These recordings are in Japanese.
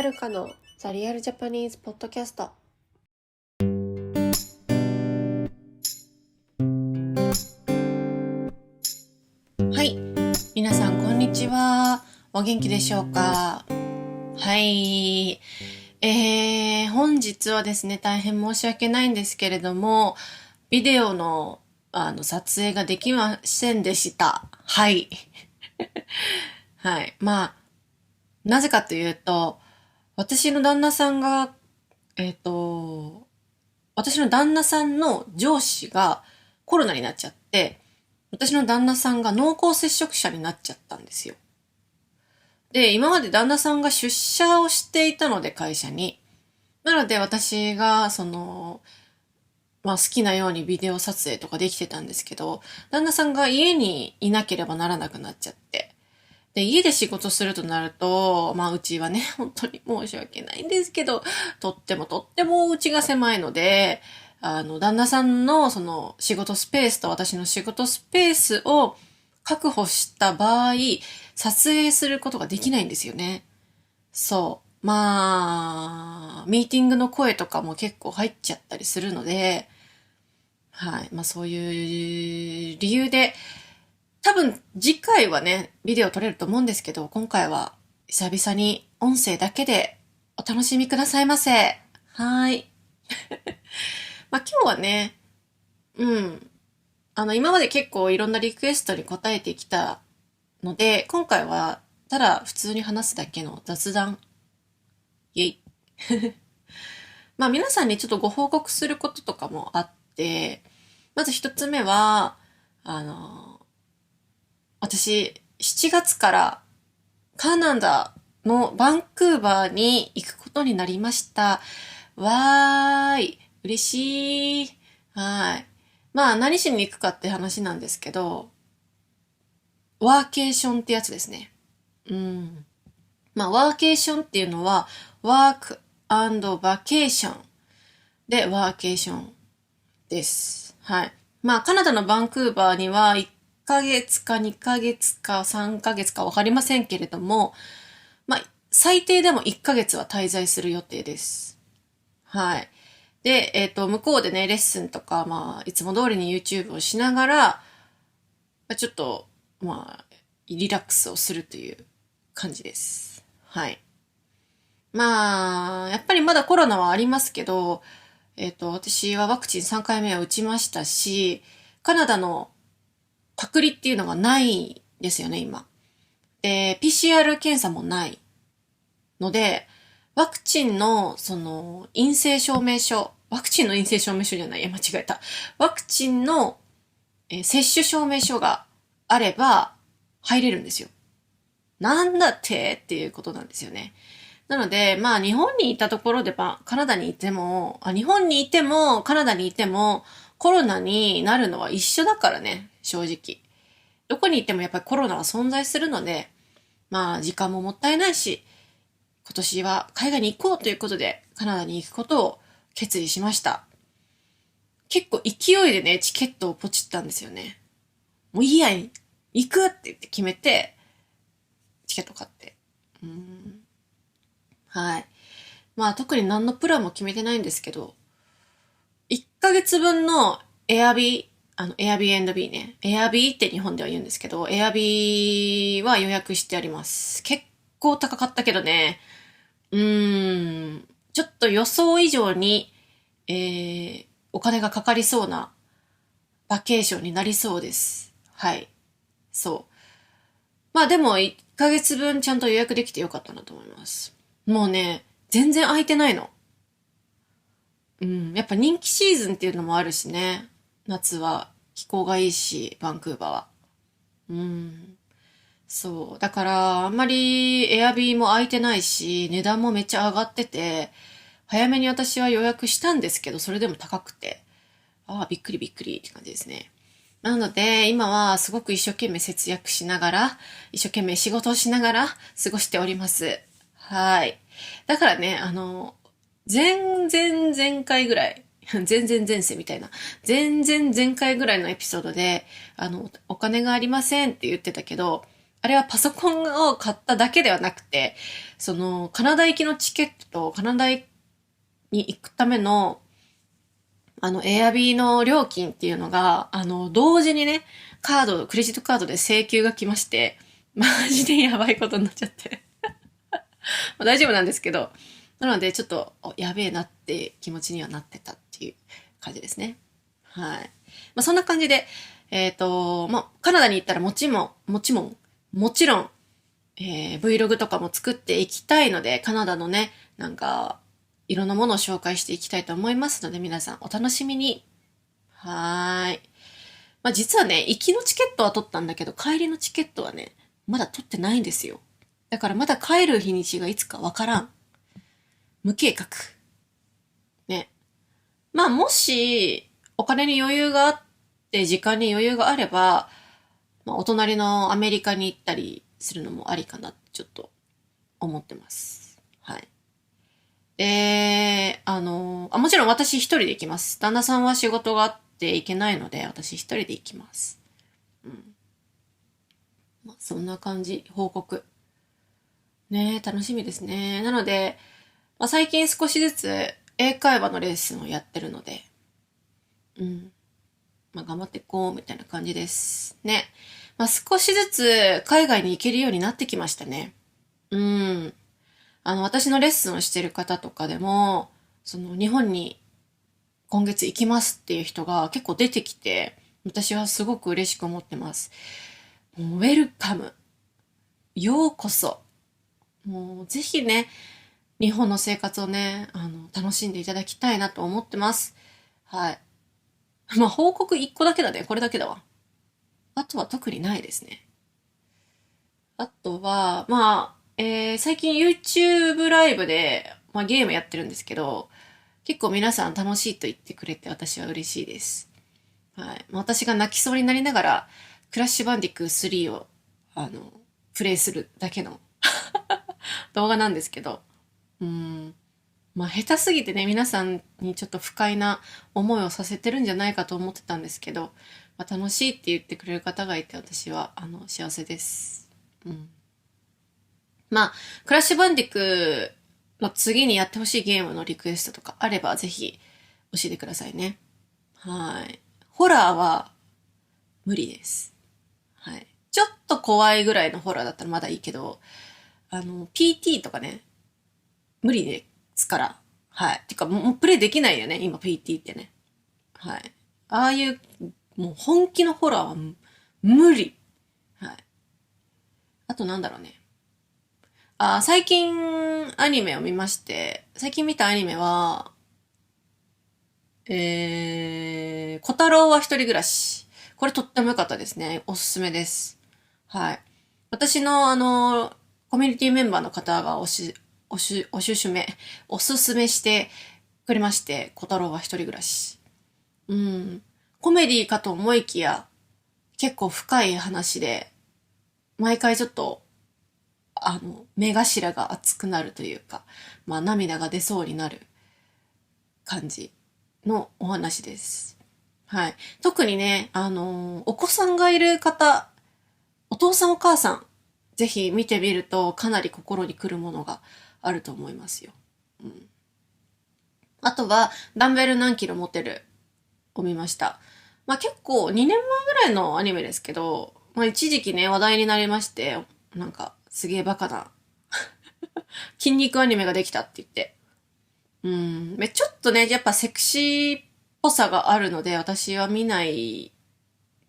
はるかのザリアルジャパニーズポッドキャスト。はい、皆さんこんにちは。お元気でしょうか？はい、本日はですね、大変申し訳ないんですけれども、ビデオの撮影ができませんでした。はい。はい。なぜかというと、私の旦那さんが、えっと、私の旦那さんの上司がコロナになっちゃって、私の旦那さんが濃厚接触者になっちゃったんですよ。で、今まで旦那さんが出社をしていたので会社に。なので私が、好きなようにビデオ撮影とかできてたんですけど、旦那さんが家にいなければならなくなっちゃって。で、家で仕事するとなると、うちはね、本当に申し訳ないんですけど、とってもうちが狭いので、旦那さんのその仕事スペースと私の仕事スペースを確保した場合、撮影することができないんですよね。そう。ミーティングの声とかも結構入っちゃったりするので、はい。そういう理由で、多分次回はね、ビデオ撮れると思うんですけど、今回は久々に音声だけでお楽しみくださいませ。はい。今日はね、うん。今まで結構いろんなリクエストに答えてきたので、今回はただ普通に話すだけの雑談。イェイ。皆さんにちょっとご報告することとかもあって、まず一つ目は、私、7月からカナダのバンクーバーに行くことになりました。わーい。嬉しい。はい。何しに行くかって話なんですけど、ワーケーションってやつですね。うん。ワーケーションっていうのは、ワークバケーションでワーケーションです。はい。カナダのバンクーバーには1ヶ月か2ヶ月か3ヶ月かわかりませんけれども、最低でも1ヶ月は滞在する予定です。はい。で、向こうでね、レッスンとか、いつも通りに YouTube をしながら、ちょっと、リラックスをするという感じです。はい。やっぱりまだコロナはありますけど、私はワクチン3回目を打ちましたし、カナダの隔離っていうのがないですよね、今。で、PCR 検査もないので、ワクチンの、陰性証明書、ワクチンの陰性証明書じゃない、間違えた。ワクチンの、接種証明書があれば入れるんですよ。なんだっていうことなんですよね。なので、日本にいたところで、カナダにいても、日本にいても、カナダにいても、コロナになるのは一緒だからね、正直。どこにいてもやっぱりコロナは存在するので、時間ももったいないし、今年は海外に行こうということで、カナダに行くことを決意しました。結構勢いでね、チケットをポチったんですよね。もういいや、行くって言って決めて、チケット買って。はい。特に何のプランも決めてないんですけど、1ヶ月分のエアビー、エアビー &B ね。エアビーって日本では言うんですけど、エアビーは予約してあります。結構高かったけどね。ちょっと予想以上に、お金がかかりそうなバケーションになりそうです。はい。そう。でも1ヶ月分ちゃんと予約できてよかったなと思います。もうね、全然空いてないの。やっぱ人気シーズンっていうのもあるしね。夏は気候がいいし、バンクーバーは。そう。だから、あんまりエアビーも空いてないし、値段もめっちゃ上がってて、早めに私は予約したんですけど、それでも高くて、びっくりびっくりって感じですね。なので、今はすごく一生懸命節約しながら、一生懸命仕事をしながら過ごしております。はい。だからね、前回ぐらい、前世みたいな、前回ぐらいのエピソードで、お金がありませんって言ってたけど、あれはパソコンを買っただけではなくて、その、カナダ行きのチケットとカナダに行くための、エアビーの料金っていうのが、同時にね、クレジットカードで請求が来まして、マジでやばいことになっちゃって。まあ大丈夫なんですけど、なのでちょっと、やべえなって気持ちにはなってたっていう感じですね。はい。まあそんな感じで、まあ、カナダに行ったらもちろん、Vlog とかも作っていきたいので、カナダのね、なんか、いろんなものを紹介していきたいと思いますので、皆さんお楽しみに。はーい。まあ、実はね、行きのチケットは取ったんだけど、帰りのチケットはね、まだ取ってないんですよ。だからまだ帰る日にちがいつかわからん。無計画。ね。まあ、もし、お金に余裕があって、時間に余裕があれば、まあ、お隣のアメリカに行ったりするのもありかなってちょっと思ってます。はい。もちろん私一人で行きます。旦那さんは仕事があって行けないので、私一人で行きます。うん。まあ、そんな感じ、報告。ねえ、楽しみですね。なので、まあ、最近少しずつ英会話のレッスンをやってるので、うん。まあ、頑張っていこう、みたいな感じです。ね。まあ、少しずつ海外に行けるようになってきましたね。うん。私のレッスンをしてる方とかでも、その、日本に今月行きますっていう人が結構出てきて、私はすごく嬉しく思ってます。もうウェルカム。ようこそ。もうぜひね、日本の生活をね、楽しんでいただきたいなと思ってます。はい。まあ、報告1個だけだね。これだけだわ。あとは特にないですね。あとは、まあ、最近 YouTube ライブで、まあ、ゲームやってるんですけど、結構皆さん楽しいと言ってくれて私は嬉しいです。はい。私が泣きそうになりながら、クラッシュバンディック3を、プレイするだけの動画なんですけど、うーん。まあ、下手すぎてね、皆さんにちょっと不快な思いをさせてるんじゃないかと思ってたんですけど、まあ、楽しいって言ってくれる方がいて、私は、幸せです。うん。まあ、クラッシュバンディックの次にやってほしいゲームのリクエストとかあれば、ぜひ教えてくださいね。はい。ホラーは無理です。はい。ちょっと怖いぐらいのホラーだったらまだいいけど、PT とかね、無理ですから。はい。てか、もうプレイできないよね、今 PT ってね。はい。ああいう、もう本気のホラーは無理。はい。あとなんだろうね。最近アニメを見まして、最近見たアニメは、小太郎は一人暮らし。これとっても良かったですね。おすすめです。はい。私のコミュニティメンバーの方がおすすめしてくれまして、小太郎は一人暮らし。うん。コメディかと思いきや、結構深い話で、毎回ちょっと、目頭が熱くなるというか、まあ涙が出そうになる感じのお話です。はい。特にね、お子さんがいる方、お父さんお母さん、ぜひ見てみるとかなり心に来るものがあると思いますよ。うん。あとは、ダンベル何キロ持てるを見ました。まあ結構2年前ぐらいのアニメですけど、まあ一時期ね、話題になりまして、なんか、すげえバカな筋肉アニメができたって言って。うん。ちょっとね、やっぱセクシーっぽさがあるので、私は見ない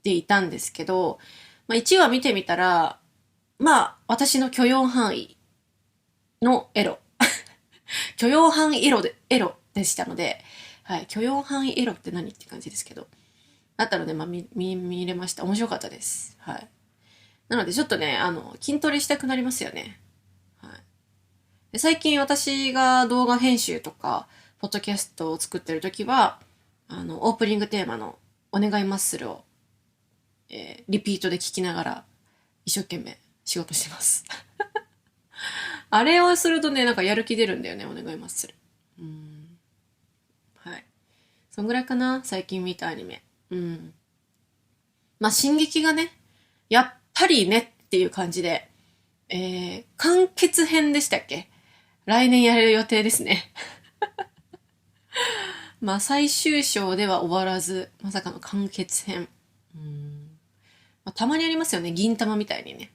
でいたんですけど、まあ1話見てみたら、まあ私の許容範囲のエロ。許容範囲エロでしたので、はい。許容範囲エロって何って感じですけど。だったので、まあ見れました。面白かったです。はい。なのでちょっとね、筋トレしたくなりますよね。はい。で最近私が動画編集とか、ポッドキャストを作ってるときは、オープニングテーマのお願いマッスルを、リピートで聞きながら、一生懸命仕事してます。あれをするとね、なんかやる気出るんだよね、お願いマッスル。うん。はい。そんぐらいかな、最近見たアニメ。うん。まあ、進撃がね、やっぱりねっっていう感じで、完結編でしたっけ？来年やれる予定ですね。まあ最終章では終わらず、まさかの完結編。まあ、たまにありますよね、銀玉みたいにね。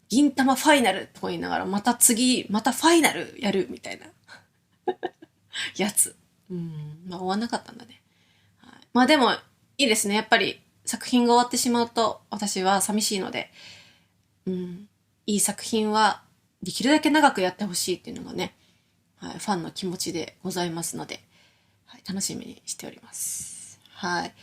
銀玉ファイナルとか言いながら、また次、またファイナルやるみたいなやつ。まあ終わんなかったんだね。はい、まあでも、いいですね。やっぱり作品が終わってしまうと、私は寂しいので、いい作品はできるだけ長くやってほしいっていうのがね、はい、ファンの気持ちでございますので、はい、楽しみにしております。はい。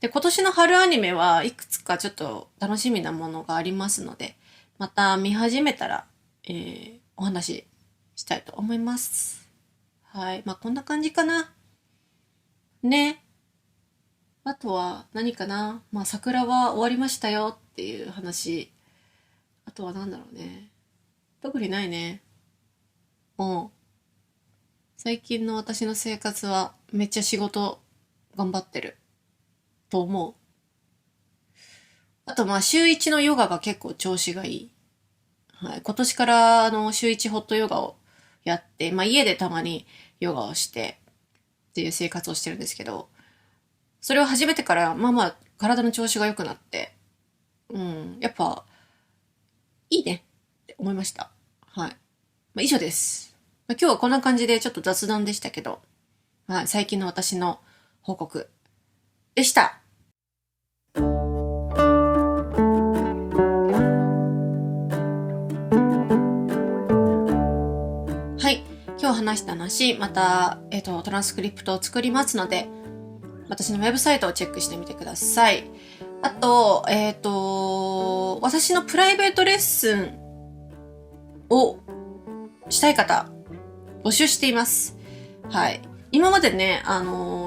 で、今年の春アニメはいくつかちょっと楽しみなものがありますので、また見始めたら、お話ししたいと思います。はい。まあ、こんな感じかな。ね。あとは何かな。まあ、桜は終わりましたよっていう話。あとはなんだろうね。特にないね。最近の私の生活はめっちゃ仕事頑張ってると思う。あとまあ週一のヨガが結構調子がいい。はい。今年から週一ホットヨガをやって、まあ家でたまにヨガをしてっていう生活をしてるんですけど、それを始めてからまあまあ体の調子が良くなって、やっぱいいねって思いました。はい。まあ以上です。まあ、今日はこんな感じでちょっと雑談でしたけど、はい、最近の私の報告でした。はい。今日話した話、また、トランスクリプトを作りますので、私のウェブサイトをチェックしてみてください。あと、私のプライベートレッスンをしたい方、募集しています。はい。今までね、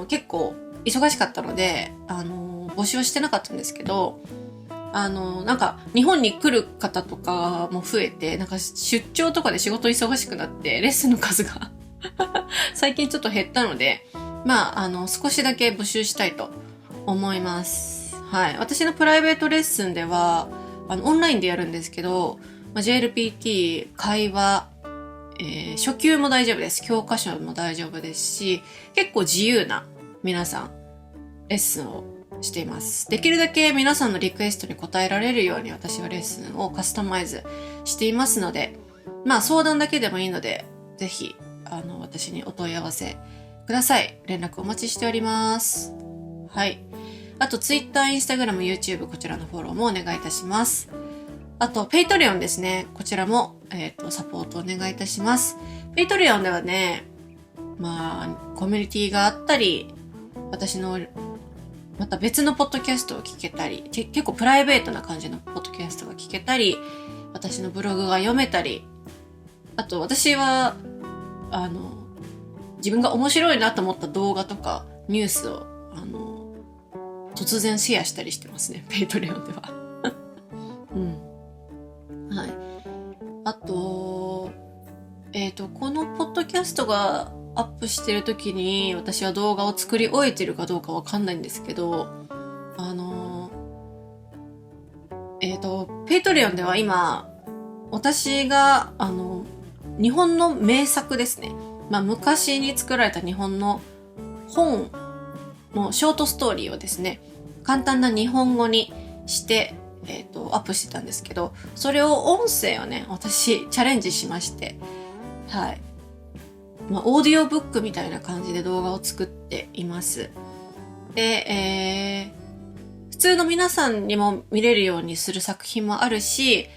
結構忙しかったので、募集してなかったんですけど、なんか、日本に来る方とかも増えて、なんか出張とかで仕事忙しくなって、レッスンの数が最近ちょっと減ったので、まあ、少しだけ募集したいと思います。はい。私のプライベートレッスンでは、オンラインでやるんですけど、JLPT、会話、初級も大丈夫です。教科書も大丈夫ですし、結構自由な皆さん、レッスンをしています。できるだけ皆さんのリクエストに応えられるように私はレッスンをカスタマイズしていますので、まあ相談だけでもいいので、ぜひ、私にお問い合わせください。連絡お待ちしております。はい。あと、Twitter、Instagram、YouTube、こちらのフォローもお願いいたします。あと、Patreon ですね。こちらも、サポートお願いいたします。Patreon ではね、まあ、コミュニティがあったり、私のまた別のポッドキャストを聞けたり、結構プライベートな感じのポッドキャストが聞けたり、私のブログが読めたり、あと私は、自分が面白いなと思った動画とかニュースを、突然シェアしたりしてますね、ペイトレオンでは。はい。あと、このポッドキャストがアップしてる時に私は動画を作り終えてるかどうかわかんないんですけど、ペイトレオンでは今、私が、日本の名作ですね。まあ、昔に作られた日本の本のショートストーリーをですね、簡単な日本語にして、アップしてたんですけど、それを音声をね、私チャレンジしまして、はい。まあ、オーディオブックみたいな感じで動画を作っています。で、普通の皆さんにも見れるようにする作品もあるし、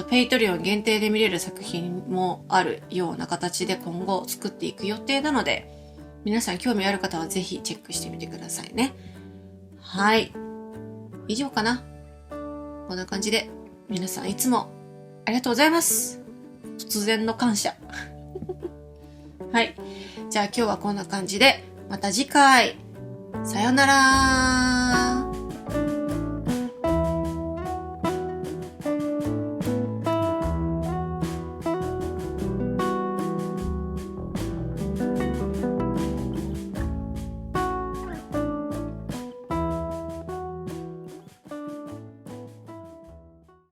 ペイトリオン限定で見れる作品もあるような形で今後作っていく予定なので、皆さん興味ある方はぜひチェックしてみてくださいね。はい。以上かな。こんな感じで、皆さんいつもありがとうございます。突然の感謝。はい。じゃあ今日はこんな感じで、また次回。さようなら。